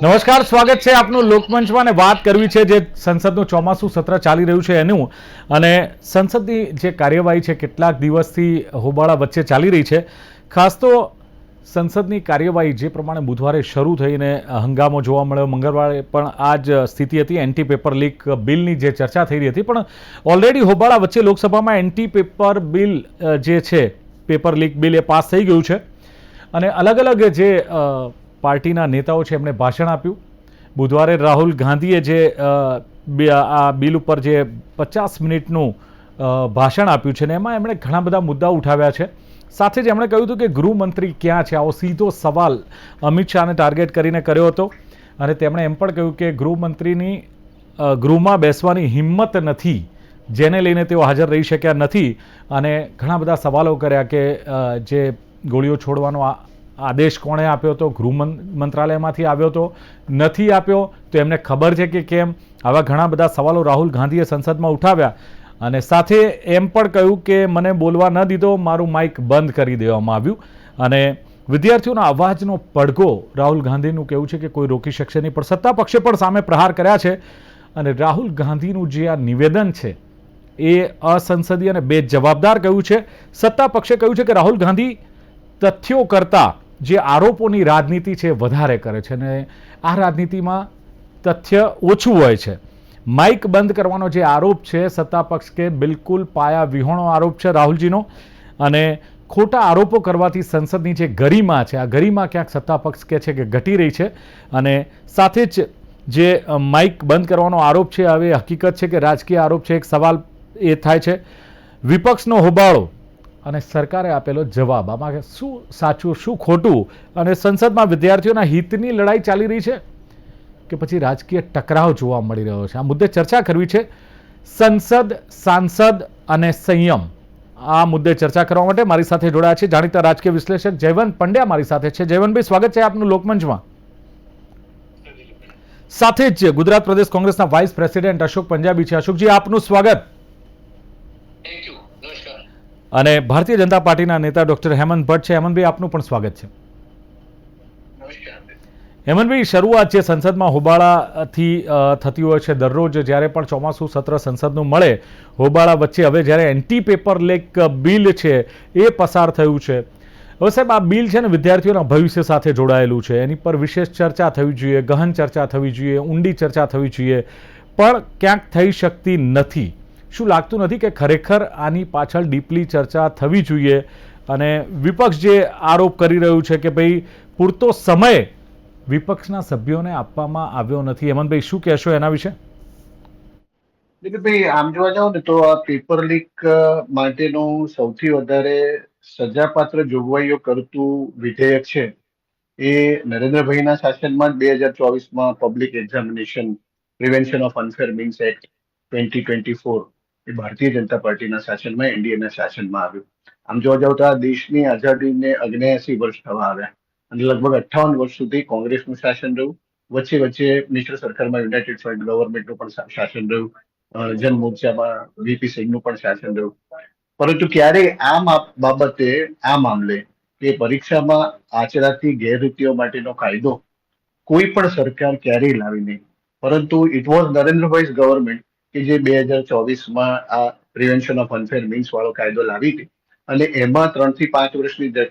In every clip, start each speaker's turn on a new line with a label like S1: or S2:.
S1: નમસ્કાર, સ્વાગત છે આપનું લોકમંચમાં અને વાત કરવી છે જે સંસદનું ચોમાસું સત્ર ચાલી રહ્યું છે એનું અને સંસદની જે કાર્યવાહી છે કેટલાક દિવસથી હોબાળા વચ્ચે ચાલી રહી છે. ખાસ તો સંસદની કાર્યવાહી જે પ્રમાણે બુધવારે શરૂ થઈને હંગામો જોવા મળ્યો, મંગળવારે પણ આ જ સ્થિતિ હતી. એન્ટી પેપર લીક બિલની જે ચર્ચા થઈ રહી હતી પણ ઓલરેડી હોબાળા વચ્ચે લોકસભામાં એન્ટી પેપર બિલ જે છે, પેપર લીક બિલ એ પાસ થઈ ગયું છે અને અલગ અલગ જે પાર્ટીના નેતાઓ છે એમણે ભાષણ આપ્યું. બુધવારે રાહુલ ગાંધીએ જે આ બિલ ઉપર જે 50 મિનિટનું ભાષણ આપ્યું છે ને એમાં એમણે ઘણા બધા મુદ્દા ઉઠાવ્યા છે. સાથે જ એમણે કહ્યું હતું કે ગૃહમંત્રી ક્યાં છે, આવો સીધો સવાલ અમિત શાહને ટાર્ગેટ કરીને કર્યો હતો અને તેમણે એમ પણ કહ્યું કે ગૃહમંત્રીની ગૃહમાં બેસવાની હિંમત નથી, જેને લઈને તેઓ હાજર રહી શક્યા નથી અને ઘણા બધા સવાલો કર્યા કે જે ગોળીઓ છોડવાનો આદેશ કોણે આપ્યો હતો, ગૃહ મંત્રાલયમાંથી આવ્યો હતો, નથી આપ્યો તો એમને ખબર છે કે કેમ? આવા ઘણા બધા સવાલો રાહુલ ગાંધીએ સંસદમાં ઉઠાવ્યા અને સાથે એમ પણ કહ્યું કે મને બોલવા ન દીધો, મારું માઇક બંધ કરી દેવામાં આવ્યું અને વિદ્યાર્થીઓના અવાજનો પડઘો રાહુલ ગાંધીનું કહેવું છે કે કોઈ રોકી શકશે નહીં. પણ સત્તા પક્ષે પણ સામે પ્રહાર કર્યા છે અને રાહુલ ગાંધીનું જે આ નિવેદન છે એ અસંસદીય અને બેજવાબદાર કહ્યું છે. સત્તા પક્ષે કહ્યું છે કે રાહુલ ગાંધી તથ્યો કરતાં જે આરોપોની રાજનીતિ છે વધારે કરે છે અને આ રાજનીતિમાં તથ્ય ઓછું હોય છે. માઇક બંધ કરવાનો જે આરોપ છે સત્તા પક્ષ કે બિલકુલ પાયા વિહોણો આરોપ છે રાહુલજીનો અને ખોટા આરોપો કરવાથી સંસદની જે ગરિમા છે, આ ગરિમા ક્યાંક સત્તા પક્ષ કહે છે કે ઘટી રહી છે અને સાથે જ જે માઇક બંધ કરવાનો આરોપ છે હવે હકીકત છે કે રાજકીય આરોપ છે. એક સવાલ એ થાય છે વિપક્ષનો હોબાળો અને સરકારે આપેલો જવાબ, આમાં શું સાચું શું ખોટું અને સંસદમાં વિદ્યાર્થીઓના હિતની લડાઈ ચાલી રહી છે કે પછી રાજકીય ટકરાવ જોવા મળી રહ્યો છે? આ મુદ્દે ચર્ચા કરવી છે. સંસદ, સાંસદ અને સંયમ, આ મુદ્દે ચર્ચા કરવા માટે મારી સાથે જોડાયા છે જાણીતા રાજકીય વિશ્લેષક જયવંત પંડ્યા મારી સાથે છે. જયવંતભાઈ, સ્વાગત છે આપનું લોકમંચમાં. સાથે જ ગુજરાત પ્રદેશ કોંગ્રેસના વાઇસ પ્રેસિડેન્ટ અશોક પંજાબી છે. અશોકજી, આપનું સ્વાગત. અને ભારતીય જનતા પાર્ટીના નેતા ડોક્ટર હેમંત ભટ્ટ છે. હેમંતભાઈ, આપનું પણ સ્વાગત છે. હેમંતભાઈ, શરૂઆત જે સંસદમાં હોબાળાથી થતી હોય છે દરરોજ જ્યારે પણ ચોમાસું સત્ર સંસદનું મળે, હોબાળા વચ્ચે હવે જ્યારે એન્ટી પેપર લીક બિલ છે એ પસાર થયું છે. હવે સાહેબ, આ બિલ છે ને વિદ્યાર્થીઓના ભવિષ્ય સાથે જોડાયેલું છે, એની પર વિશેષ ચર્ચા થવી જોઈએ, ગહન ચર્ચા થવી જોઈએ, ઊંડી ચર્ચા થવી જોઈએ, પણ ક્યાંક થઈ શકતી નથી. શું લાગતું નથી કે ખરેખર આની પાછળ ડીપલી ચર્ચા થવી જોઈએ અને વિપક્ષ જે આરોપ કરી રહ્યું છે કે ભાઈ પૂરતો સમય વિપક્ષના સભ્યોને આપવામાં આવ્યો નથી? હેમંતભાઈ, શું કહેશો એના વિશે?
S2: ભાઈ, આમ જોવા જાવ ને તો આ પેપર લીક માટેનું સૌથી વધારે સજાપાત્ર જોગવાઈઓ કરતું વિધેયક છે એ નરેન્દ્રભાઈના શાસનમાં 2024માં public examination prevention of unfair means act 2024 એ ભારતીય જનતા પાર્ટીના શાસનમાં, એનડીએના શાસનમાં આવ્યું. આમ જોવા જાવ તો આ દેશની આઝાદીને 79 વર્ષ થવા આવ્યા અને લગભગ 58 વર્ષ સુધી કોંગ્રેસનું શાસન રહ્યું. વચ્ચે વચ્ચે મિશ્ર સરકારમાં યુનાઇટેડ ફ્રન્ટ ગવર્મેન્ટનું પણ શાસન રહ્યું, જન મોરચામાં વીપી સિંહનું પણ શાસન રહ્યું. પરંતુ ક્યારેય આ બાબતે, આ મામલે કે પરીક્ષામાં આચરાતી ગેરરીતિઓ માટેનો કાયદો કોઈ પણ સરકાર ક્યારેય લાવી નહીં. પરંતુ ઇટ વોઝ નરેન્દ્રભાઈ ગવર્મેન્ટ કે જે 2024માં આ પ્રિવેન્શન ઓફ અનફેર મીન્સ વાળો કાયદો લાવી હતી અને એમાં 3 થી 5 વર્ષની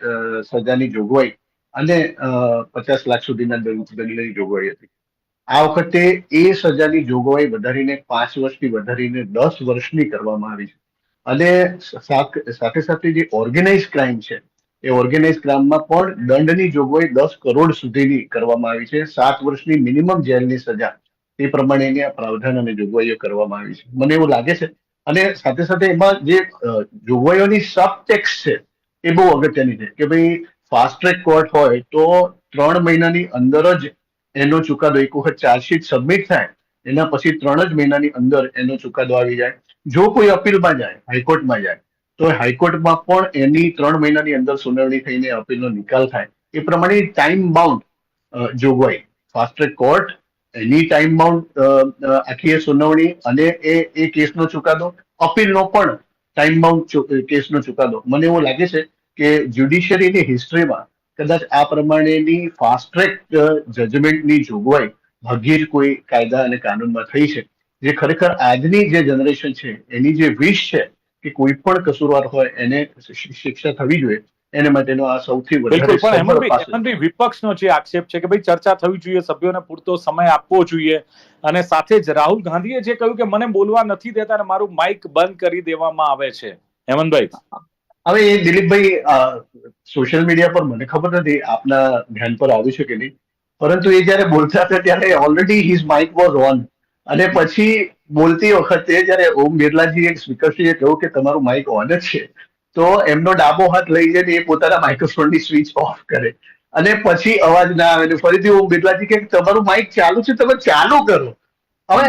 S2: સજાની જોગવાઈ અને 50 લાખ સુધીના દંડની જોગવાઈ હતી. આ વખતે એ સજાની જોગવાઈ વધારીને 5 વર્ષથી વધારીને 10 વર્ષની કરવામાં આવી છે અને સાથે સાથે જે ઓર્ગેનાઇઝ ક્રાઇમ છે એ ઓર્ગેનાઇઝ ક્રાઇમમાં પણ દંડની જોગવાઈ 10 કરોડ સુધીની કરવામાં આવી છે. 7 વર્ષની મિનિમમ જેલની સજા એ પ્રમાણેની આ પ્રાવધાન અને જોગવાઈઓ કરવામાં આવી છે. મને એવું લાગે છે અને સાથે સાથે એમાં જે જોગવાઈઓની સબટેક્સ છે એ બહુ અગત્યની છે કે ભાઈ ફાસ્ટ ટ્રેક કોર્ટ હોય તો 3 મહિનાની અંદર જ એનો ચુકાદો, એક વખત ચાર્જશીટ સબમિટ થાય એના પછી 3 જ મહિનાની અંદર એનો ચુકાદો આવી જાય. જો કોઈ અપીલમાં જાય, હાઈકોર્ટમાં જાય, તો હાઈકોર્ટમાં પણ એની 3 મહિનાની અંદર સુનાવણી થઈને અપીલનો નિકાલ થાય. એ પ્રમાણે ટાઈમ બાઉન્ડ જોગવાઈ, ફાસ્ટ ટ્રેક કોર્ટ એની ટાઈમ બાઉન્ડ આખી સુનાવણી અને એ કેસનો ચુકાદો, અપીલનો પણ ટાઈમ બાઉન્ડ કેસનો ચુકાદો. મને એવું લાગે છે કે જ્યુડિશિયરીની હિસ્ટ્રીમાં કદાચ આ પ્રમાણેની ફાસ્ટ ટ્રેક જજમેન્ટની જોગવાઈ ભાગ્યે જ કોઈ કાયદા અને કાનૂનમાં થઈ છે, જે ખરેખર આજની જે જનરેશન છે એની જે વિશ છે કે કોઈ પણ કસૂરવાર હોય એને શિક્ષા થવી જોઈએ, એને માટેનો આ સૌથી
S1: બિલકુલ.
S2: વધારે
S1: પણ
S2: સબળ પાસું છે.
S1: હેમંતભાઈ, વિપક્ષનો જે આક્ષેપ છે કે ભાઈ ચર્ચા થવી જોઈએ, સભ્યોને પૂરતો સમય આપવો જોઈએ, અને સાથે જ રાહુલ ગાંધીએ જે કહ્યું કે મને બોલવા નથી દેતા અને મારું માઇક બંધ કરી દેવામાં આવે છે. હેમંતભાઈ,
S2: હવે એ દિલીપભાઈ સોશિયલ મીડિયા પર મને ખબર નથી આપના ધ્યાન પર આવ્યું છે કે નહીં, પરંતુ એ જયારે બોલતા હતા ત્યારે already his mic was on, અને પછી બોલતી વખતે જયારે ઓમ બિરલાજીએ સ્પીકરશ્રીએ કહ્યું કે તમારું માઇક ઓન જ છે, તો એમનો ડાબો હાથ લઈ જાય એ પોતાના માઇક્રોફોનની સ્વિચ ઓફ કરે અને પછી અવાજ ના આવે ને ફરીથી ઓમ બિરલાજી કે તમારું માઇક ચાલુ છે, તમે ચાલુ કરો. હવે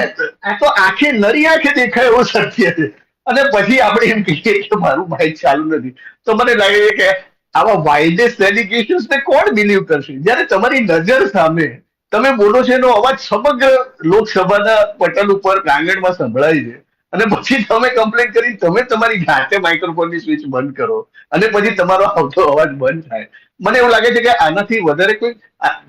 S2: આ તો આંખે નરી આંખે દેખાય એવું સત્ય છે, અને પછી આપણે એમ કહીએ કે મારું માઇક ચાલુ નથી, તો મને લાગે છે કે આવા વાઇલ્ડેસ્ટ એલિગેશન્સ ને કોણ બિલીવ કરશે જયારે તમારી નજર સામે તમે બોલો છો એનો અવાજ સમગ્ર લોકસભાના પટલ ઉપર પ્રાંગણમાં સંભળાય છે, અને પછી તમે કમ્પ્લેન કરી તમે તમારી જાતે માઇક્રોફોનની સ્વિચ બંધ કરો અને પછી તમારો આવતો અવાજ બંધ થાય. મને એવું લાગે છે કે આનાથી વધારે કોઈ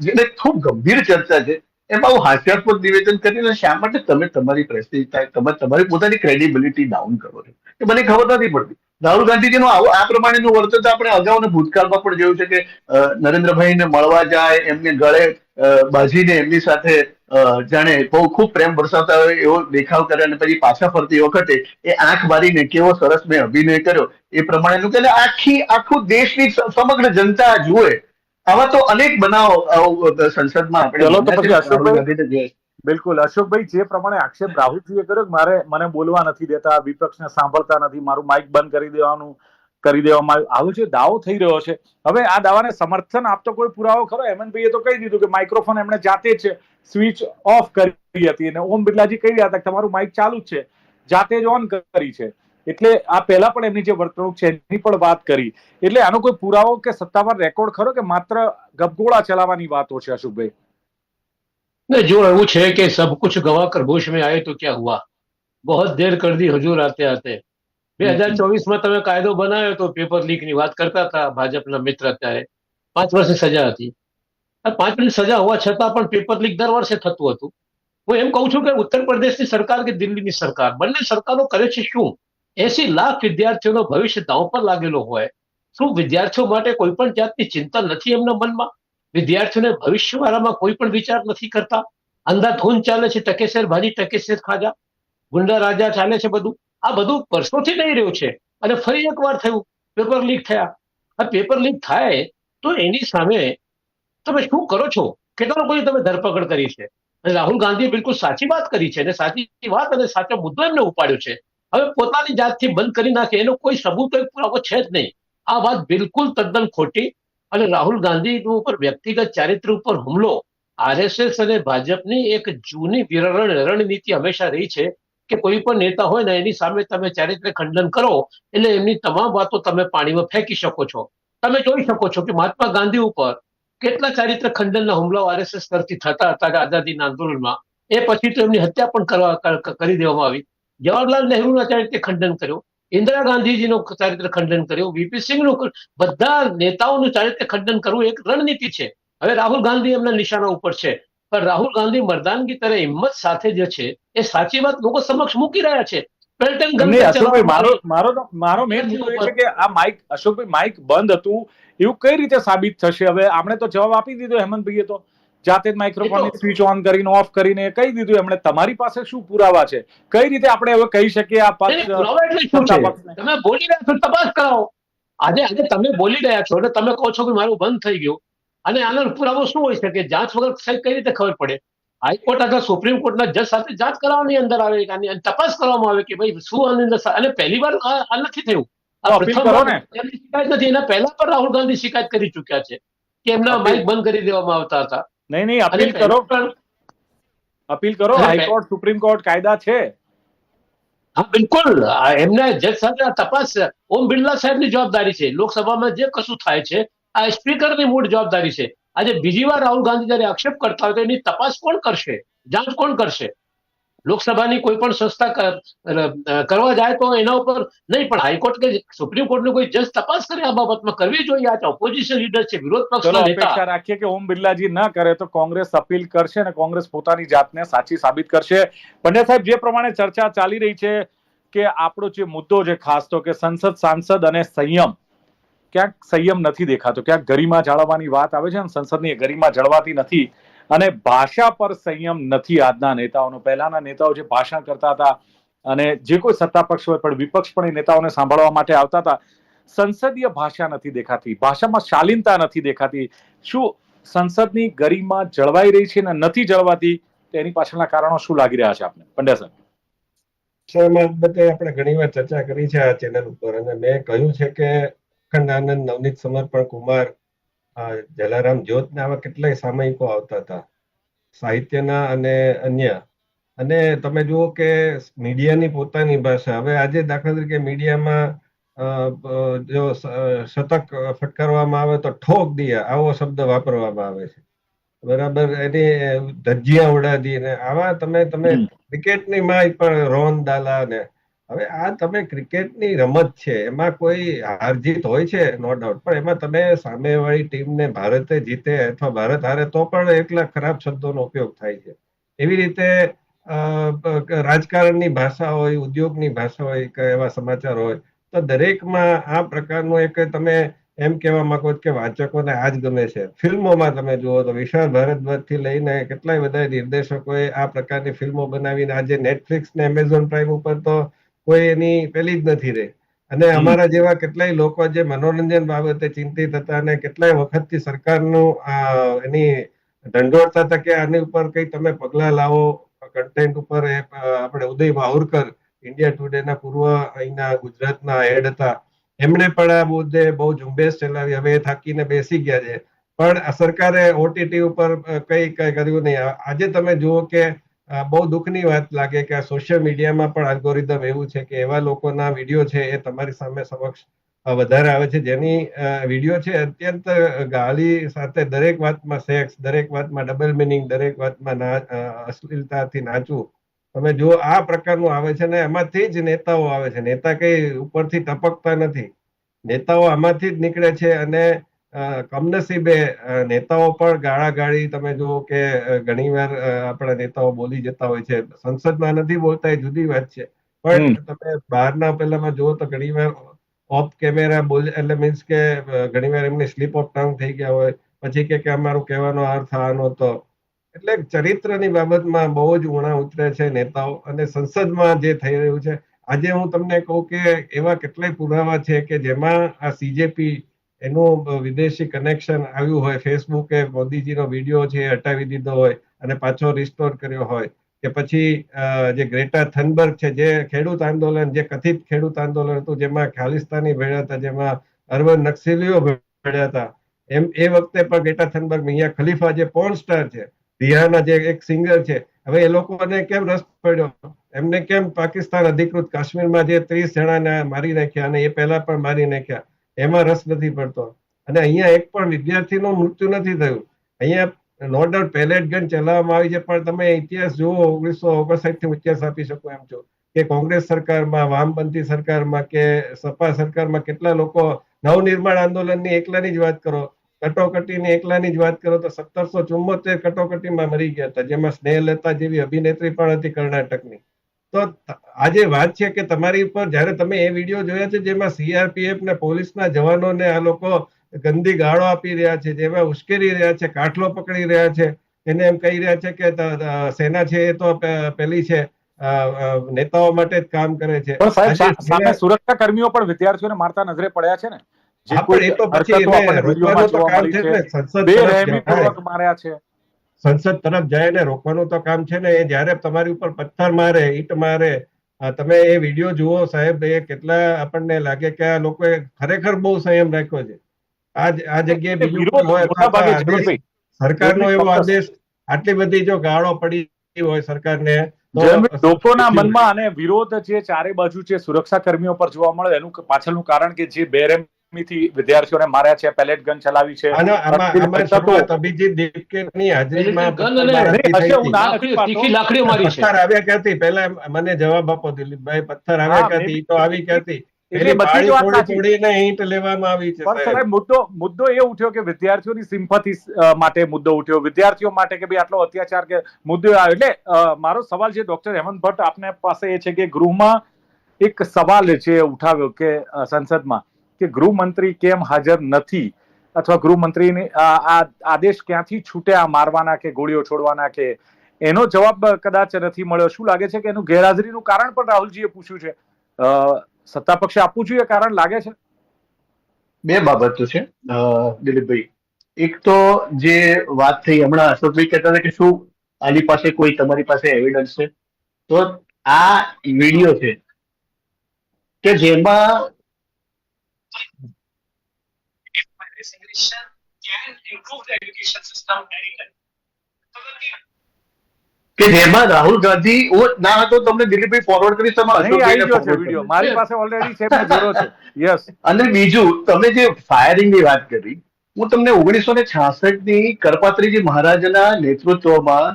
S2: જેને ખૂબ ગંભીર ચર્ચા છે એમાં હું હાસ્યાસ્પદ નિવેદન કરીને શા માટે તમે તમારી પ્રેસ્ટીજ તમે તમારી પોતાની ક્રેડિબિલિટી ડાઉન કરો છો એ મને ખબર નથી પડતી. રાહુલ ગાંધીજીનું આવું આ પ્રમાણેનું વર્તન તો આપણે અગાઉના ભૂતકાળમાં પણ જોયું છે કે નરેન્દ્રભાઈને મળવા જાય, એમને ગળે બાજીને એમની સાથે જાણે બહુ ખૂબ પ્રેમ વરસાવતા હોય એવો દેખાવ કરે અને પછી પાછા ફરતી વખતે એ આંખ મારીને કેવો સરસ મેં અભિનય કર્યો એ પ્રમાણેનું કે આખું દેશની સમગ્ર જનતા જુએ. આવા તો અનેક બનાવ સંસદમાં આપણે
S1: ચલો તો
S2: બન્યા છે.
S1: પછી
S2: રાહુલ
S1: અશોકભાઈ,
S2: ગાંધીને જોયા છે.
S1: બિલકુલ અશોકભાઈ, જે પ્રમાણે આક્ષેપ રાહુલજીએ કર્યો કે મને બોલવા નથી દેતા, વિપક્ષને સાંભળતા નથી, મારું માઇક બંધ કરી દેવામાં આવ્યું, આવો જે દાવો થઈ રહ્યો છે, હવે આ દાવાને સમર્થન આપતો કોઈ પુરાવો ખરો? હેમંતભાઈએ તો કહી દીધું કે માઇક્રોફોન એમણે જાતે જ સ્વિચ ઓફ કરી હતી, અને ઓમ બિરલાજી કહી રહ્યા હતા કે તમારું માઇક ચાલુ જ છે, જાતે જ ઓન કરી છે. એટલે આ પહેલા પણ એમની જે વર્તણૂક છે એની પણ વાત કરી. એટલે આનો કોઈ પુરાવો કે સત્તાવાર રેકોર્ડ ખરો કે માત્ર ગપગોળા ચલાવવાની વાતો છે અશોકભાઈ?
S3: नहीं, जो है वो है कि सब कुछ गवा कर होश में आए तो क्या हुआ, बहुत देर कर दी हजूर आते आते. 2024માં તમે કાયદો બનાવ્યો તો પેપર લીકની વાત કરતા હતા ભાજપના મિત્ર, અત્યારે 5 વર્ષની સજા હતી. આ 5 વર્ષની સજા હોવા છતાં પણ પેપર લીક દર વર્ષે થતું હતું. હું એમ કહું છું કે ઉત્તર પ્રદેશની સરકાર કે દિલ્હીની સરકાર, બંને સરકારો કરે છે શું? 80 લાખ વિદ્યાર્થીઓનો ભવિષ્ય દાવ પર લાગેલો હોય, શું વિદ્યાર્થીઓ માટે કોઈ પણ જાતની ચિંતા નથી એમના મનમાં? વિદ્યાર્થીઓને ભવિષ્યવાળામાં કોઈ પણ વિચાર નથી કરતા? અંધાધૂંધ ચાલે છે, ટકેસર ભાજી ટકેસર ખાજા, ગુંડા રાજા ચાલે છે બધું. આ બધું વર્ષોથી થઈ રહ્યું છે, અને ફરી એકવાર થયું, પેપર લીક થયા. આ પેપર લીક થાય તો એની સામે તમે શું કરો છો? કેટલા લોકોની તમે ધરપકડ કરી છે? અને રાહુલ ગાંધીએ બિલકુલ સાચી વાત કરી છે, અને સાચી વાત અને સાચો મુદ્દો એમને ઉપાડ્યો છે. હવે પોતાની જાતથી બંધ કરી નાખે એનો કોઈ સબૂત પુરાવો છે જ નહીં. આ વાત બિલકુલ તદ્દન ખોટી. અને રાહુલ ગાંધી ઉપર વ્યક્તિગત ચારિત્ર ઉપર હુમલો આરએસએસ અને ભાજપની એક જૂની રણનીતિ હંમેશા રહી છે કે કોઈ પણ નેતા હોય ને એની સામે તમે ચારિત્ર ખંડન કરો એટલે એમની તમામ વાતો તમે પાણીમાં ફેંકી શકો છો. તમે જોઈ શકો છો કે મહાત્મા ગાંધી ઉપર કેટલા ચારિત્ર ખંડનના હુમલાઓ આરએસએસ તરફથી થતા હતા આઝાદીના આંદોલનમાં. એ પછી તો એમની હત્યા પણ કરી દેવામાં આવી. જવાહરલાલ નહેરુના ચારિત્ર ખંડન કર્યો, ઇન્દિરા ગાંધીજીનું ચારિત્ર ખંડન કર્યું, વીપી સિંહનું, બધા નેતાઓનું ચારિત્ર ખંડન કરવું એક રણનીતિ છે. હવે રાહુલ ગાંધી એમના નિશાના ઉપર છે, પણ રાહુલ ગાંધી મર્દાનગી તરફ હિંમત સાથે જે છે એ સાચી વાત લોકો સમક્ષ મૂકી રહ્યા છે.
S1: મારો મેઇન મુદ્દો એ છે કે આ માઇક, અશોકભાઈ, માઇક બંધ હતું એવું કઈ રીતે સાબિત થશે? હવે આપણે તો જવાબ આપી દીધો, હેમંતભાઈએ તો જાતે જ માઇક્રોફોનની સ્વિચ ઓન કરીને ઓફ કરીને કહી દીધું એમણે. તમારી પાસે શું પુરાવા છે? કઈ રીતે આપણે હવે કહી શકીએ આ પક્ષ?
S3: તમે બોલી રહ્યા છો, તપાસ કરાવો. આજે તમે બોલી રહ્યા છો એટલે તમે કહો છો કે મારું બંધ થઈ ગયું, અને આનો પુરાવો શું હોય શકે? જાંચ વગર સાહેબ કઈ રીતે ખબર પડે? હાઈકોર્ટ અથવા સુપ્રીમ કોર્ટના જજ સાથે જાંચ કરાવવાની અંદર આવે, તપાસ કરવામાં આવે કે ભાઈ શું આની અંદર. અને પહેલી વાર આ નથી થયું, શિકાયત નથી. એના પહેલા પણ રાહુલ ગાંધી શિકાયત કરી ચુક્યા છે કે એમના માઇક બંધ કરી દેવામાં આવતા હતા.
S1: નહીં, અપીલ કરો. હાઈકોર્ટ, સુપ્રીમ કોર્ટ, કાયદા છે.
S3: હા, બિલકુલ. એમના જજ સાથે તપાસ ઓમ બિરલા સાહેબની જવાબદારી છે. લોકસભામાં જે કશું થાય છે આ સ્પીકરની મૂળ જવાબદારી છે. આજે બીજી વાર રાહુલ ગાંધી જયારે આક્ષેપ કરતા હોય તો એની તપાસ કોણ કરશે? જાંચ કોણ કરશે? લોકસભાની કોઈ પણ સંસ્થા કરવા જાય તો એના ઉપર નહીં, પણ હાઈકોર્ટ કે સુપ્રીમ કોર્ટનું કોઈ જજ તપાસ કરે આ બાબતમાં, કરવી જોઈએ. આ ઓપોઝિશન લીડર છે, વિરોધ
S1: ચલો
S3: પક્ષના
S1: અપેક્ષા
S3: નેતા.
S1: રાખીએ કે ઓમ બિરલાજી ન કરે તો કોંગ્રેસ અપીલ કરશે અને કોંગ્રેસ પોતાની જાતને સાચી સાબિત કરશે. પંડ્યા સાહેબ, જે પ્રમાણે ચર્ચા ચાલી રહી છે કે આપણો જે મુદ્દો છે ખાસ તો કે સંસદ, સાંસદ અને સંયમ, ક્યાંક સંયમ નથી દેખાતો, ક્યાંક ગરિમા જાળવવાની વાત આવે છે ને સંસદની ગરિમા જળવાતી નથી, અને ભાષા પર સંયમ નથી આજના નેતાઓનો. પહેલાના નેતાઓ જે ભાષણ કરતા હતા અને જે કોઈ સત્તા પક્ષ હોય પણ વિપક્ષ પણ એ નેતાઓને સાંભળવા માટે આવતા હતા, સંસદીય ભાષા નથી દેખાતી, ભાષામાં શાલીનતા નથી દેખાતી. શું સંસદની ગરિમા જળવાઈ રહી છે ને નથી જળવાતી, તેની પાછળના કારણો શું લાગી રહ્યા છે આપને, પંડ્યા સાહેબ?
S4: બાબતે આપણે ઘણી વાર ચર્ચા કરી છે આ ચેનલ ઉપર, અને મેં કહ્યું છે કે અખંડ આનંદ, નવનીત સમર્પણ કુમાર, જલારામ જ્યોત ને આવા કેટલાય સામયિકો આવતા હતા સાહિત્યના અને અન્ય. અને તમે જુઓ કે મીડિયાની પોતાની ભાષા, હવે આજે દાખલા તરીકે મીડિયામાં જો શતક ફટકારવામાં આવે તો ઠોક દિયા આવો શબ્દ વાપરવામાં આવે છે, બરાબર, એની ધજ્જિયા ઉડાડી ને આવા તમે ક્રિકેટની માં પણ રોહન દાલા ને, હવે આ તમે ક્રિકેટની રમત છે, એમાં કોઈ હાર જીત હોય છે નો ડાઉટ, પણ એમાં તમે સામેવાળી ટીમને ભારતે જીતે અથવા ભારત હારે તો પણ એટલા ખરાબ શબ્દોનો ઉપયોગ થાય છે. એવી રીતે રાજકારણની ભાષા હોય, ઉદ્યોગની ભાષા હોય, એવા સમાચાર હોય, તો દરેકમાં આ પ્રકારનું એક તમે એમ કહેવા માંગો કે વાચકોને આ જ ગમે છે. ફિલ્મોમાં તમે જુઓ તો વિશાલ ભારદ્વાજ થી લઈને કેટલાય બધા નિર્દેશકોએ આ પ્રકારની ફિલ્મો બનાવીને આજે નેટફ્લિક્સ ને એમેઝોન પ્રાઇમ ઉપર તો કોઈ એની પેલી જ નથી રહી. અને અમારા જેવા કેટલાય લોકો જે મનોરંજન બાબતે ચિંતિત હતા અને કેટલાય વખતથી સરકારનું એની ઢંઢોળતા હતા કે આની ઉપર કઈ તમે પગલા લાવો કન્ટેન્ટ ઉપર. આપણે ઉદય માહુરકર, ઇન્ડિયા ટુડેના પૂર્વ અહીંના ગુજરાતના હેડ હતા, એમણે પણ આ મુદ્દે બહુ ઝુંબેશ ચલાવી. હવે એ થાકીને બેસી ગયા છે, પણ સરકારે ઓટીટી ઉપર કઈ કર્યું નહીં. આજે તમે જુઓ કે બહુ દુઃખની વાત લાગે કે આ સોશિયલ મીડિયામાં પણ અલ્ગોરિધમ એવું છે કે એવા લોકોના વિડીયો છે એ તમારી સામે સમક્ષ વધારે આવે છે, જેની વિડીયો છે અત્યંત ગાળી સાથે, દરેક વાતમાં સેક્સ, દરેક વાતમાં ડબલ મિનિંગ, દરેક વાતમાં અશ્લીલતાથી નાચવું. તમે જો આ પ્રકારનું આવે છે ને એમાંથી જ નેતાઓ આવે છે. નેતા કઈ ઉપરથી ટપકતા નથી, નેતાઓ આમાંથી જ નીકળે છે. અને કમનસીબે નેતાઓ પણ ગાળાગાળી તમે જુઓ કે ઘણીવાર આપણા નેતાઓ બોલી જતા હોય છે. સંસદમાં નથી બોલતા એ જુદી વાત છે, પણ તમે બહારના પેલામાં જુઓ તો ઘણીવાર ઓફ કેમેરા બોલે, એટલે મીન્સ કે ઘણીવાર એમની સ્લીપ ઓફ ટંગ થઈ ગયા હોય, પછી કે અમારું કહેવાનો અર્થ આ નહોતો. એટલે ચરિત્રની બાબતમાં બહુ જ ઊણા ઉતરે છે નેતાઓ. અને સંસદમાં જે થઈ રહ્યું છે આજે, હું તમને કહું કે એવા કેટલાય પુરાવા છે કે જેમાં આ સીજેપી એનું વિદેશી કનેક્શન આવ્યું હોય, ફેસબુકે મોદીજીનો વિડીયો છે હટાવી દીધો હોય અને પાછો રિસ્ટોર કર્યો હોય, કે પછી જે ગ્રેટા થનબર્ગ છે, જે ખેડૂત આંદોલન, જે કથિત ખેડૂત આંદોલન હતું જેમાં ખાલિસ્તાની ભેળ્યા હતા, જેમાં અરબન નક્સલીઓ ભેળ્યા હતા, એ વખતે પણ ગ્રેટા થનબર્ગ, મિયા ખલીફા જે પોર્ન સ્ટાર છે, રિહાના જે એક સિંગર છે, હવે એ લોકોને કેમ રસ પડ્યો, એમને કેમ પાકિસ્તાન અધિકૃત કાશ્મીરમાં જે 30 જણાને મારી નાખ્યા અને એ પહેલા પણ મારી નાખ્યા, એમાં રસ નથી પડતો. અને અહીંયા એક પણ વિદ્યાર્થીનું મૃત્યુ નથી થયું. અહીંયા નો ડાઉટ પેલેટ ગન ચલાવવામાં આવી છે, પણ તમે ઇતિહાસ જુઓ, 1959 થી ઇતિહાસ આપી શકો એમ છો કે કોંગ્રેસ સરકારમાં, વામપંથી સરકારમાં કે સપા સરકારમાં કેટલા લોકો નવનિર્માણ આંદોલનની એકલાની જ વાત કરો, કટોકટીની એકલાની જ વાત કરો તો 1774 કટોકટીમાં મરી ગયા હતા, જેમાં સ્નેહલતા જેવી અભિનેત્રી પણ હતી કર્ણાટકની. તો આજે વાત છે કે તમારી ઉપર જયારે તમે એ વિડીયો જોયા છે જેમાં સીઆરપીએફ ને પોલીસના જવાનોને આ લોકો ગંદી ગાળો આપી રહ્યા છે, જેમાં ઉશ્કેરી રહ્યા છે, કાઠલો પકડી રહ્યા છે, એને એમ કહી રહ્યા છે કે સેના છે એ તો પેલી છે, નેતાઓ માટે જ કામ કરે છે.
S1: પણ સાહેબ, સામે સુરક્ષા કર્મીઓ પણ વિદ્યાર્થીઓને મારતા નજરે પડ્યા છે ને, જે
S4: હા, પણ
S1: કોઈ
S4: એ તો પછી
S1: હરકતો
S4: એને
S1: આપણને
S4: રોકવાનો
S1: વિડીયોમાં
S4: તો
S1: જોવા
S4: કામ
S1: મળી
S4: છે
S1: છે,
S4: ને, સંસદ
S1: બેરહેમીપૂર્વક માર્યા છે.
S4: સંસદ તરફ જાય ને રોકવાનું તો કામ છે ને. એ જયારે તમારી ઉપર પથ્થર મારે, ઈંટ મારે, તમે એ વિડીયો જુઓ સાહેબ, એ કેટલા આપણને લાગે કે આ લોકોએ ખરેખર બહુ સંયમ રાખ્યો છે. આ જગ્યાએ બીજું કોઈ હોય અથવા આદેશ, સરકારનો એવો આદેશ, આટલી બધી જો ગાળો પડી હોય સરકારને, તો
S1: લોકોના મનમાં અને વિરોધ જે ચારે બાજુ છે સુરક્ષા કર્મીઓ પર જોવા મળે, એનું પાછળનું કારણ કે જે બેરહેમ થી વિદ્યાર્થીઓને માર્યા છે, પેલેટ ગન ચલાવી છે.
S4: આમાં શરૂઆત અભિજીત દીપકેની હાજરીમાં
S3: ગન અને
S4: પથ્થરબાજી થઈ હતી.
S3: તીખી લાકડીઓ મારી છે.
S4: પથ્થર આવ્યા ક્યાંથી? પહેલા મને જવાબ આપો દિલીપભાઈ, પથ્થર આવ્યા ક્યાંથી? ઈ તો આવી ક્યાંથી?
S1: એટલે બધી જ વાત સાચી.
S4: તોડીને ઈંટ લેવામાં આવી છે.
S1: પણ સાહેબ, મુદ્દો એ ઉઠ્યો કે વિદ્યાર્થીઓની સિમ્પથી માટે મુદ્દો ઉઠ્યો, વિદ્યાર્થીઓ માટે કે ભાઈ આટલો અત્યાચાર કે મુદ્દો આવ્યો. એટલે મારો સવાલ છે ડોક્ટર હેમંત ભટ્ટ આપને પાસે એ છે કે ગૃહમાં એક સવાલ છે ઉઠાવ્યો કે સંસદમાં કે ગૃહમંત્રી કેમ હાજર નથી, અથવા ગૃહમંત્રીની આ આદેશ ક્યાંથી છૂટ્યા મારવાના કે ગોળીઓ છોડવાના, કે એનો જવાબ કદાચ નથી મળ્યો. શું લાગે છે કે એનું ગેરહાજરીનું કારણ પણ રાહુલજીએ પૂછ્યું છે, સત્તા પક્ષે આપવું જોઈએ કારણ લાગે છે?
S2: બે બાબતો છે દિલીપભાઈ. એક તો જે વાત થઈ હમણાં, અશોકભાઈ કહેતા હતા કે શું આની પાસે કોઈ તમારી પાસે એવિડન્સ છે, તો આ વિડીયો છે કે જેમાં રાહુલ ગાંધી ના હતો, તમને દિલીપભાઈ ફોરવર્ડ કરીશ, તમે
S1: મારી પાસે ઓલરેડી છે, મેં જોયો છે. યસ.
S2: અને બીજું, તમે જે ફાયરિંગ ની વાત કરી, હું તમને 1966 ની કરપાત્રીજી મહારાજના નેતૃત્વમાં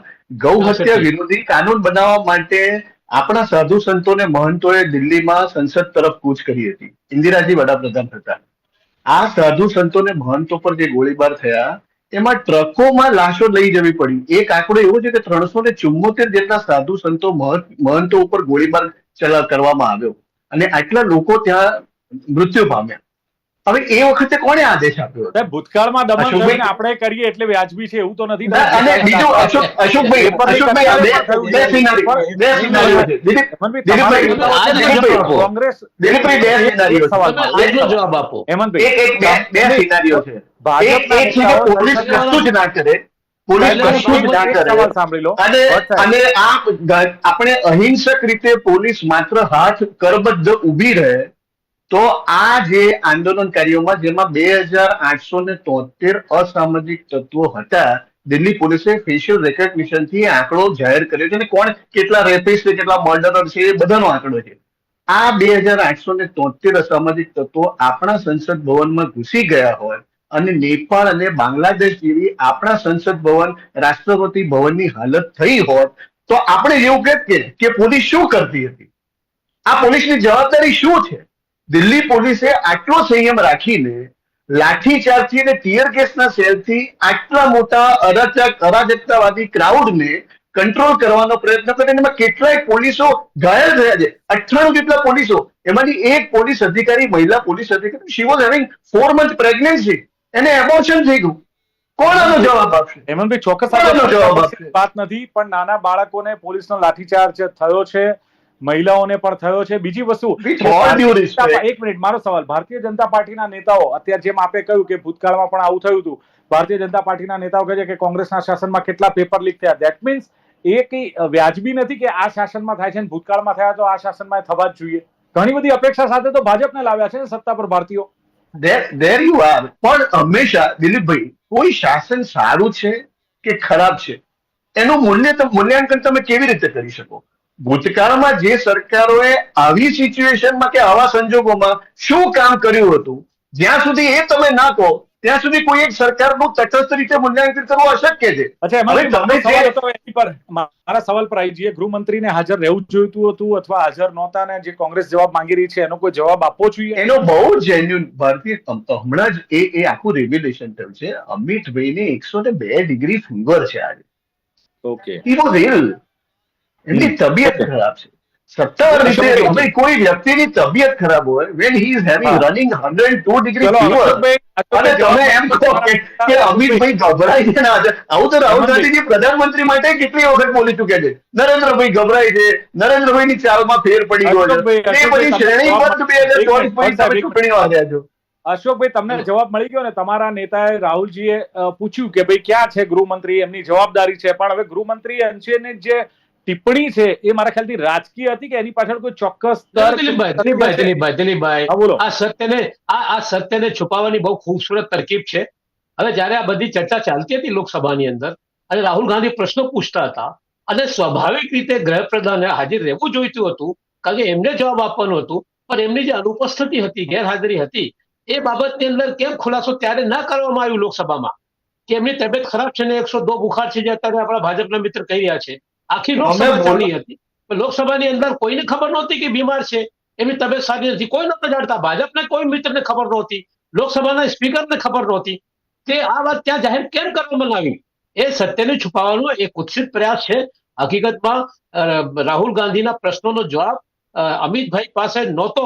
S2: ગૌ હત્યા વિરોધી કાનૂન બનાવવા માટે આપણા સાધુ સંતોને મહંતોએ દિલ્હીમાં સંસદ તરફ કૂચ કરી હતી. ઇન્દિરાજી વડાપ્રધાન હતા. આ સાધુ સંતોને મહંતો પર જે ગોળીબાર થયા એમાં ટ્રકોમાં લાશો લઈ જવી પડી. એક આંકડો એવો છે કે 374 જેટલા સાધુ સંતો મહંતો ઉપર ગોળીબાર કરવામાં આવ્યો અને આટલા લોકો ત્યાં મૃત્યુ પામ્યા. હવે એ વખતે કોણે આદેશ આપ્યો?
S1: ભૂતકાળમાં દમન કરીને આપણે કરીએ એટલે વ્યાજબી છે એવું તો નથી.
S2: અને બીજું અશોકભાઈ બે સિનારીઓ છે.
S1: કોંગ્રેસ
S2: દિલીપભાઈ બે સિનારીઓ
S3: જવાબ આપો.
S2: હેમંતભાઈ બે સિનારીઓ છે. એક છે કે પોલીસ કશું જ ના કરે, પોલીસ કશું જ ના કરે,
S1: સાંભળી લો,
S2: અને આપણે અહિંસક રીતે પોલીસ માત્ર હાથ કરબદ્ધ ઉભી રહે, તો આ જે આંદોલનકારીઓમાં જેમાં 2873 અસામાજિક તત્વો હતા, દિલ્હી પોલીસે ફેશિયલ રેકગ્નિશન થી આંકડો જાહેર કર્યો છે અને કોણ કેટલા રેપિસ્ટ છે, કેટલા મર્ડરર છે, એ બધાનો આંકડો છે. આ 2873 અસામાજિક તત્વો આપણા સંસદ ભવનમાં ઘૂસી ગયા હોય અને નેપાળ અને બાંગ્લાદેશ જેવી આપણા સંસદ ભવન રાષ્ટ્રપતિ ભવનની હાલત થઈ હોત, તો આપણે એવું કહીએ કે પોલીસ શું કરતી હતી, આ પોલીસની જવાબદારી શું છે? દિલ્હી પોલીસે આટલો સંયમ રાખીને લાઠીચાર્જથી અને ટીયર ગેસના સેલથી આટલા મોટા અરાજકતાવાદી ક્રાઉડને કંટ્રોલ કરવાનો પ્રયત્ન કર્યો. એમાં કેટલાય પોલીસો ઘાયલ થયા છે, 98 જેટલા પોલીસો. એમાંથી એક પોલીસ અધિકારી, મહિલા પોલીસ અધિકારી, she was having 4 month pregnancy, એને એબોર્શન થઈ ગયું. કોણ આનો જવાબ આપશે?
S1: હેમંતભાઈ, ચોક્કસ વાત નથી, પણ નાના બાળકોને પોલીસનો લાઠીચાર્જ થયો છે, મહિલાઓને પણ થયો છે. બીજી વસ્તુ, એક મિનિટ, મારો સવાલ, ભારતીય જનતા પાર્ટીના નેતાઓ અત્યારે જેમ આપે કહ્યું કે ભૂતકાળમાં પણ આવું થયું હતું, ભારતીય જનતા પાર્ટીના નેતાઓ કહે છે કે કોંગ્રેસના શાસનમાં કેટલા પેપર લીક થયા. ધેટ મીન્સ એ કઈ વ્યાજબી નથી કે આ શાસનમાં થાય છે ને ભૂતકાળમાં થયા તો આ શાસનમાં થવા જ જોઈએ. ઘણી બધી અપેક્ષા સાથે તો ભાજપને લાવ્યા છે ને સત્તા પર ભારતીયો.
S2: There you are. પણ હંમેશા દિલીપભાઈ, કોઈ શાસન સારું છે કે ખરાબ છે એનું મૂલ્યાંકન તમે કેવી રીતે કરી શકો? ભૂતકાળમાં જે સરકારોએ આવી સિચ્યુએશનમાં કે આવા સંજોગોમાં શું કામ કર્યું હતું, જ્યાં સુધી એ તમે ના કહો ત્યાં સુધી કોઈ એક સરકારનું તટસ્થ રીતે મૂલ્યાંકન કરવું અશક્ય છે.
S1: મારા સવાલ પર આવી જઈએ, ગૃહમંત્રીને હાજર રહેવું જોઈતું હતું અથવા હાજર નહોતા ને જે કોંગ્રેસ જવાબ માંગી રહી છે એનો કોઈ જવાબ આપવો જોઈએ?
S2: એનો બહુ જેન્યુન ભારતીય, હમણાં જ એ આખું રેગ્યુલેશન થયું છે. અમિતભાઈને 102 ડિગ્રી ફીવર છે આજે.
S1: Okay,
S2: he was ઇલ. એમની તબિયત ખરાબ છે. સત્તાવાર રીતે કોઈ વ્યક્તિની તબિયત ખરાબ હોય, when he is having running 102 degree fever, અને તમે એમ કહો કે અમિતભાઈ ગભરાય છે ના, આવું તો રાહુલ ગાંધીજી પ્રધાનમંત્રી માટે કેટલી વખત બોલી ચૂક્યા છે. નરેન્દ્રભાઈ ગભરાય છે, નરેન્દ્રભાઈની ચાલમાં ફેર પડી ગયો છે, એ બધી શ્રેણીબદ્ધ 2024 પછી તમે ચૂંટણીઓ આવ્યા છો.
S1: અશોકભાઈ, તમને જવાબ મળી ગયો ને? તમારા નેતાએ રાહુલજીએ પૂછ્યું કે ભાઈ ક્યાં છે ગૃહમંત્રી, એમની જવાબદારી છે, પણ હવે ગૃહમંત્રી અંશેની જે ટિપ્પણી છે એ મારા ખ્યાલથી રાજકીય હતી કે એની પાછળ કોઈ ચોક્કસ
S3: દિલીપભાઈ, આ સત્યને છુપાવવાની બહુ ખૂબસૂરત તરકીબ છે. હવે જયારે આ બધી ચર્ચા ચાલતી હતી લોકસભાની અંદર અને રાહુલ ગાંધી પ્રશ્નો પૂછતા હતા અને સ્વાભાવિક રીતે ગૃહપ્રધાને હાજર રહેવું જોઈતું હતું કારણ કે એમને જવાબ આપવાનું હતું, પણ એમની જે અનુપસ્થિતિ હતી, ગેરહાજરી હતી, એ બાબતની અંદર કેમ ખુલાસો ત્યારે ના કરવામાં આવ્યું લોકસભામાં કે એમની તબિયત ખરાબ છે ને 102 બુખાર છે, જે અત્યારે આપણા ભાજપના મિત્ર કહી રહ્યા છે. આખી લોકસભા ચાલી હતી, પણ લોકસભાની અંદર કોઈને ખબર નહોતી કે બીમાર છે, એમની તબિયત સારી નથી, કોઈ નહોતા જાણતા. ભાજપના કોઈ મિત્રને ખબર નહોતી, લોકસભાના સ્પીકરને ખબર નહોતી. તે આ વાત ત્યાં જાહેર કેમ કરવામાં આવી? એ સત્યને છુપાવવાનો એક કુત્સિત પ્રયાસ છે. હકીકતમાં રાહુલ ગાંધીના પ્રશ્નોનો જવાબ અમિતભાઈ પાસે નહોતો.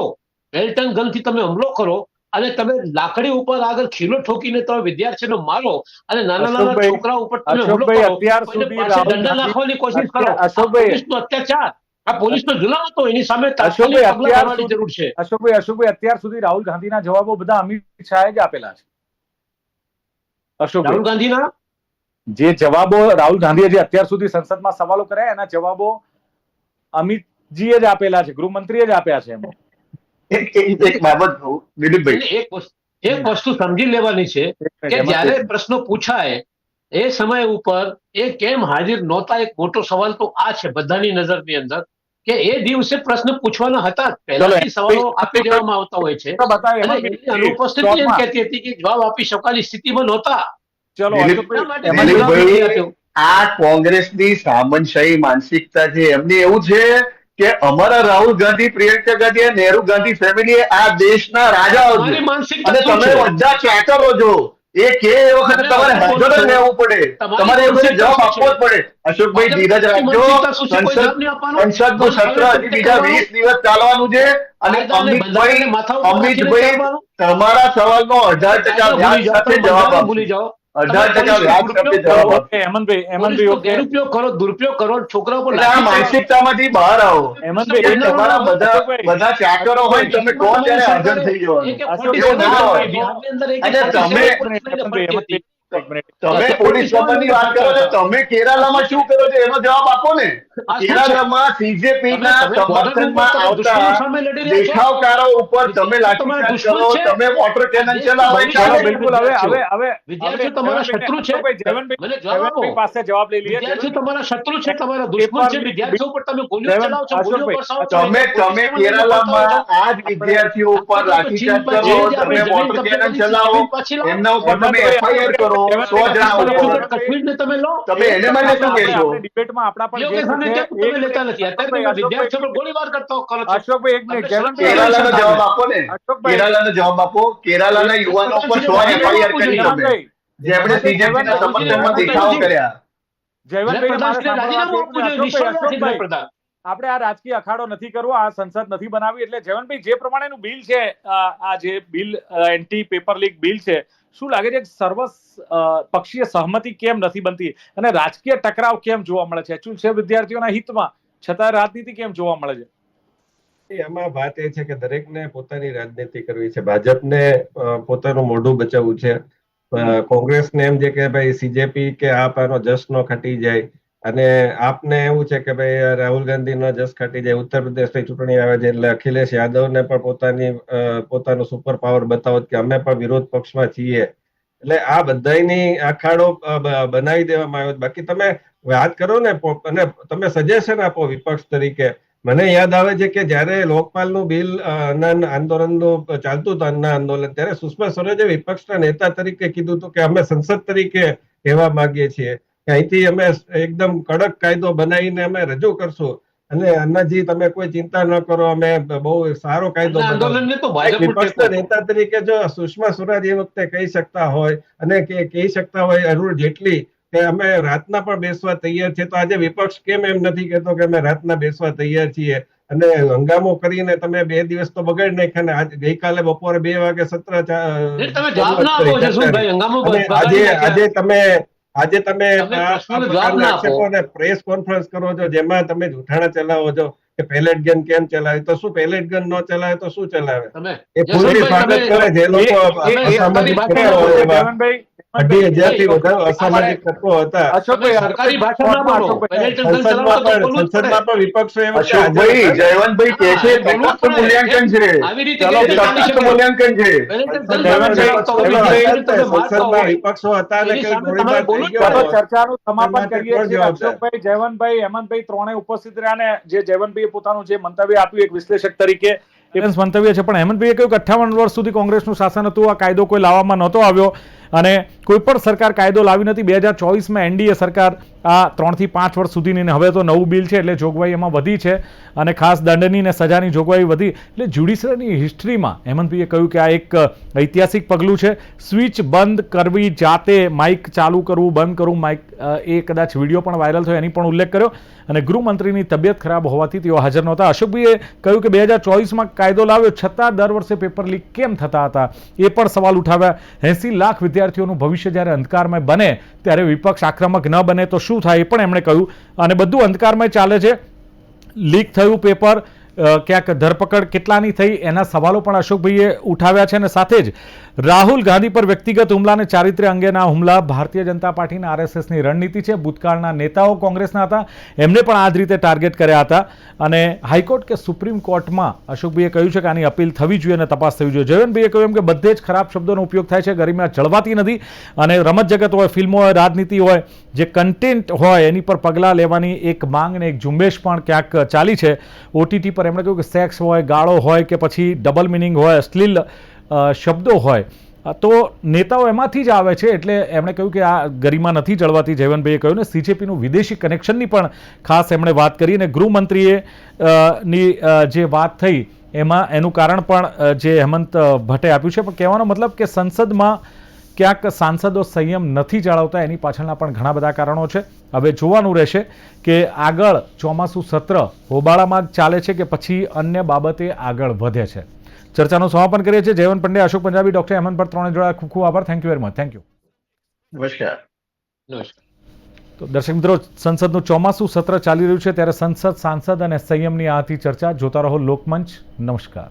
S3: પેલ્ટન ગનથી તમે હુમલો કરો અને તમે લાકડી ઉપર આગળ ખીલો ઠોકીને તમે વિદ્યાર્થીઓને મારો અને નાના નાના
S1: અશોકભાઈ,
S3: છોકરા ઉપર તમે હુમલો
S1: અશોકભાઈ,
S3: કરો,
S1: અત્યાર
S3: કોઈને
S1: સુધી
S3: પાસે
S1: રાહુલ
S3: દંડા
S1: ગાંધી-
S3: નાખવાની કોશિશ કરો. આ
S1: અશોકભાઈ,
S3: પોલીસનો અત્યાચાર, આ પોલીસનો જુલમ હતો, એની સામે
S1: અશોકભાઈ,
S3: તાત્કાલિક પગલાં
S1: અત્યાર
S3: લેવાની જરૂર છે.
S1: અશોકભાઈ, અત્યાર સુધી રાહુલ ગાંધીના જવાબો બધા અમિત શાહે જ આપેલા છે. અશોકભાઈ,
S3: રાહુલ ગાંધીના
S1: જે જવાબો રાહુલ ગાંધીએ જે અત્યાર સુધી સંસદમાં સવાલો કર્યા એના જવાબો અમિતજીએ જ આપેલા છે, ગૃહમંત્રીએ જ આપ્યા છે. એમાં
S2: એક બાબત કહું દિલીપભાઈ,
S3: એક વસ્તુ સમજી લેવાની છે કે જ્યારે પ્રશ્નો પૂછાય એ સમય ઉપર એ કેમ હાજર નહોતા. એક મોટો સવાલ તો આ છે બધાની નજરની અંદર કે એ દિવસે પ્રશ્ન પૂછવાના હતા, પહેલાથી સવાલો આપી દેવામાં આવતા હોય છે અને એની અનુપસ્થિતિ એમ કહેતી હતી કે જવાબ આપી શકાય સ્થિતિમાં નહોતા.
S1: ચલો
S3: એટલા માટે
S2: દિલીપભાઈ, આ કોંગ્રેસની સામંતશાહી માનસિકતા છે. એમને એવું છે કે અમારા રાહુલ ગાંધી, પ્રિયંકા ગાંધી અને નહેરુ ગાંધી ફેમિલી આ દેશના રાજાઓ છે
S3: તમારી માનસિકતા
S2: અને
S3: શું
S2: તમે
S3: છે?
S2: બધા ચાકરો છો. એ કે એ વખતે તમારે હાજર જ રહેવું પડે, તમારે એ વખતે જવાબ આપવો જ પડે. અશોકભાઈ, ધીરજ રાખજો. સંસદનું સત્ર હજી બીજા 20 દિવસ ચાલવાનું છે અને અમિતભાઈ તમારા સવાલનો 18% વ્યાજ સાથે જવાબ આપો.
S3: ભૂલી જાઓ.
S2: 18% વ્યાજ સાથે જવાબ આપો.
S1: હેમંતભાઈ, ઓકે.
S3: ગેરઉપયોગ કરો, દુરુપયોગ કરો, છોકરાઓ પર
S2: એટલે આ માનસિકતામાંથી બહાર આવો.
S1: હેમંતભાઈ,
S2: એ તમારા બધા ચાકરો હોય ને તમે કહો ત્યારે હાજર થઈ જવાનું. એવું ના હોય. તમે પોલીસ દમનની વાત કરો છો, તમે કેરાલામાં શું કરો છો એનો જવાબ આપો ને. કેરાલામાં CJP ના સમર્થનમાં આવતા દેખાવકારો ઉપર તમે લાઠીચાર્જ કરો, તમે વોટર કેનન ચલાવો.
S1: ચાલો, બિલકુલ. હવે
S3: વિદ્યાર્થીઓ તમારા શત્રુ છે. મને જવાબ આપો.
S1: જયવંતભાઈ પાસે જવાબ લઈ લઈએ.
S3: વિદ્યાર્થીઓ તમારા શત્રુ છે, તમારા દુશ્મન છે. વિદ્યાર્થીઓ પર તમે ગોળીઓ ચલાવો છો, ગોળીઓ બરસાવો છો.
S2: તમે કેરાલામાં આ જ વિદ્યાર્થીઓ ઉપર લાઠીચાર્જ કરો, તમે વોટર કેનન ચલાવો, એમના ઉપર તમે FIR કરો 100 જણા ઉપર.
S3: કાશ્મીરને તમે લો.
S2: તમે એને માટે શું કહેશો?
S1: ડિબેટમાં આપણા પણ
S3: યોગ્ય સામે કેમ તમે લેતા નથી? અત્યારે તમે વિદ્યાર્થીઓ પર ગોળીબાર કરતા કરો છો.
S1: અશોકભાઈ, એક મિનિટ.
S2: કેરાલાનો જવાબ આપો ને. કેરાલાનો જવાબ આપો. કેરાલાના યુવાનો પર 100 FIR કરી તમે, જેમણે CJP ના સમર્થનમાં દેખાવો કર્યા.
S1: જયવંતભાઈ, મારે
S3: રાજીનામું આપવું જોઈએ. નિષ્ફળ નથી પ્રધાન.
S1: આપણે આ રાજકીય અખાડો નથી કરવો, આ સંસદ નથી બનાવી. એટલે જયવંતભાઈ, જે પ્રમાણેનું બિલ છે, આ જે bill anti paper leak bill છે, શું લાગે છે સર્વ પક્ષીય સહમતિ કેમ નથી બનતી અને રાજકીય ટકરાવ કેમ જોવા મળે છે? શું છે વિદ્યાર્થીઓના હિતમાં છતાં રાજનીતિ કેમ જોવા મળે છે?
S4: એમાં વાત એ છે કે દરેકને પોતાની રાજનીતિ કરવી છે. ભાજપને પોતાનું મોઢું બચાવવું છે, કોંગ્રેસને એમ છે કે ભાઈ CJP કે આપ આનો જસ નો ખટી જાય, અને આપને એવું છે કે ભાઈ રાહુલ ગાંધીનો જસ ખટી જાય. ઉત્તર પ્રદેશની ચૂંટણી આવે છે એટલે અખિલેશ યાદવને પણ પોતાનું સુપર પાવર બતાવો કે અમે પણ વિરોધ પક્ષમાં છીએ. એટલે આ બધાની અખાડો બનાવી દેવામાં આવ્યો. બાકી તમે વાત કરો ને અને તમે સજેશન આપો વિપક્ષ તરીકે. મને યાદ આવે છે કે જયારે લોકપાલનું બિલ આંદોલનનું ચાલતું હતું, અન્ના આંદોલન, ત્યારે સુષ્મા સ્વરાજે વિપક્ષના નેતા તરીકે કીધું હતું કે અમે સંસદ તરીકે કહેવા માંગીએ છીએ કે અહીંથી અમે એકદમ કડક કાયદો બનાવીને અમે રજૂ કરશું, અને અન્નાજી તમે કોઈ ચિંતા ન કરો, અમે બહુ સારો કાયદો બનાવશું. વિપક્ષના નેતા તરીકે જો સુષ્મા સ્વરાજ એ વખતે કહી શકતા હોય અને કહી શકતા હોય અરુણ જેટલી કે અમે રાતના પણ બેસવા તૈયાર છે, તો આજે વિપક્ષ કેમ એમ નથી કહેતો કે અમે રાતના બેસવા તૈયાર છીએ? અને હંગામો કરીને તમે 2 દિવસ તો બગાડી નાખ્યા ને ગઈકાલે બપોરે 2 વાગે સત્ર આજે તમે પ્રેસ કોન્ફરન્સ કરો છો જેમાં તમે જૂઠાણા ચલાવો છો કે પેલેટ ગન કેમ ચલાવે, તો શું પેલેટ ગન ન ચલાવે તો શું ચલાવે? એ પૂરી સ્વાગત કરે છે. લોકો અસામાજિક અસામાજિક તત્વો હતા.
S3: સરકારી ભાષામાં સંસદમાં
S2: પણ વિપક્ષો જયવંતભાઈ કહે છે તટસ્થ મૂલ્યાંકન છે. તટસ્થ મૂલ્યાંકન છે.
S4: સંસદમાં વિપક્ષો હતા અને કઈ ગોળીબાર થઈ ગયો.
S1: ચર્ચાનું સમાપન કરીએ છીએ. અશોકભાઈ, જયવંતભાઈ, હેમંતભાઈ ત્રણેય ઉપસ્થિત રહ્યા ને જે જયવંતભાઈએ પોતાનું જે મંતવ્ય આપ્યું એક વિશ્લેષક તરીકે મંતવ્ય છે, પણ હેમંતભાઈએ કહ્યું કે 58 વર્ષ સુધી કોંગ્રેસનું શાસન હતું, આ કાયદો કોઈ લાવવામાં નહોતો આવ્યો અને કોઈ પણ સરકાર કાયદો લાવી નથી. 2024માં એનડીએ સરકાર આ 3 થી 5 વર્ષ સુધીની, ને હવે તો નવું બિલ છે એટલે જોગવાઈ એમાં વધી છે અને ખાસ દંડની ને સજાની જોગવાઈ વધી. એટલે જ્યુડિશિયરીની હિસ્ટ્રીમાં હેમંતભાઈએ કહ્યું કે આ એક ઐતિહાસિક પગલું છે. સ્વિચ બંધ કરવી, જાતે માઇક ચાલુ કરવું, બંધ કરવું, માઇક એ કદાચ વિડીયો પણ વાયરલ થયો એની પણ ઉલ્લેખ કર્યો. અને ગૃહમંત્રીની તબિયત ખરાબ હોવાથી તેઓ હાજર નહોતા. અશોકભાઈએ કહ્યું કે 2024માં કાયદો લાવ્યો છતાં દર વર્ષે પેપર લીક કેમ થતા હતા એ પણ સવાલ ઉઠાવ્યા. 80 લાખ વિદ્યાર્થીઓનું ભવિષ્ય જ્યારે અંધકારમય બને ત્યારે વિપક્ષ આક્રમક ન બને તો શું થાય એ પણ એમણે કહ્યું. અને બધું અંધકારમય ચાલે છે, લીક થયું પેપર, ક્યાંક ધરપકડ કેટલાની થઈ એના સવાલો પણ અશોકભાઈએ ઉઠાવ્યા છે. અને સાથે જ રાહુલ ગાંધી પર વ્યક્તિગત હુમલા અને ચારિત્ર્ય અંગેના હુમલા ભારતીય જનતા પાર્ટીના આરએસએસની રણનીતિ છે. ભૂતકાળના નેતાઓ કોંગ્રેસના હતા, એમને પણ આ જ રીતે ટાર્ગેટ કર્યા હતા. અને હાઈકોર્ટ કે સુપ્રીમ કોર્ટમાં અશોકભાઈએ કહ્યું છે કે આની અપીલ થવી જોઈએ અને તપાસ થવી જોઈએ. જયવંતભાઈએ કહ્યું એમ કે બધે જ ખરાબ શબ્દોનો ઉપયોગ થાય છે, ગરિમા જળવાતી નથી. અને રમત જગત હોય, ફિલ્મો હોય, રાજનીતિ હોય, જે કન્ટેન્ટ હોય એની પર પગલાં લેવાની એક માંગ અને એક ઝુંબેશ પણ ક્યાંક ચાલી છે. ઓટીટી પર એમણે કહ્યું કે સેક્સ હોય, ગાળો હોય કે પછી ડબલ મિનિંગ હોય, અશ્લીલ શબ્દો હોય તો નેતાઓ એમાંથી જ આવે છે. એટલે એમણે કહ્યું કે આ ગરિમા નથી જળવાતી. જયવંતભાઈએ કહ્યું ને સીજેપીનું વિદેશી કનેક્શનની પણ ખાસ એમણે વાત કરી. અને ગૃહમંત્રીએ જે વાત થઈ એમાં એનું કારણ પણ જે હેમંત ભટ્ટે આપ્યું છે. પણ કહેવાનો મતલબ કે સંસદમાં ક્યાંક સાંસદો સંયમ નથી જાળવતા, એની પાછળના પણ ઘણા બધા કારણો છે. હવે જોવાનું રહેશે કે આગળ ચોમાસું સત્ર હોબાળામાં જ ચાલે છે કે પછી અન્ય બાબતે આગળ વધે છે. ચર્ચાનું સમાપન કરીએ છીએ. જયવંત પંડ્યા, અશોક પંજાબી, ડોક્ટર હેમંત ભટ્ટ ત્રણે જોડા ખૂબ ખૂબ આભાર. Thank you very much. Thank you.
S2: નમસ્કાર.
S3: નમસ્કાર.
S1: તો દર્શક મિત્રો, સંસદનું ચોમાસું સત્ર ચાલી રહ્યું છે ત્યારે સંસદ, સાંસદ અને સંયમની આ હતી ચર્ચા. જોતા રહો લોકમંચ. નમસ્કાર.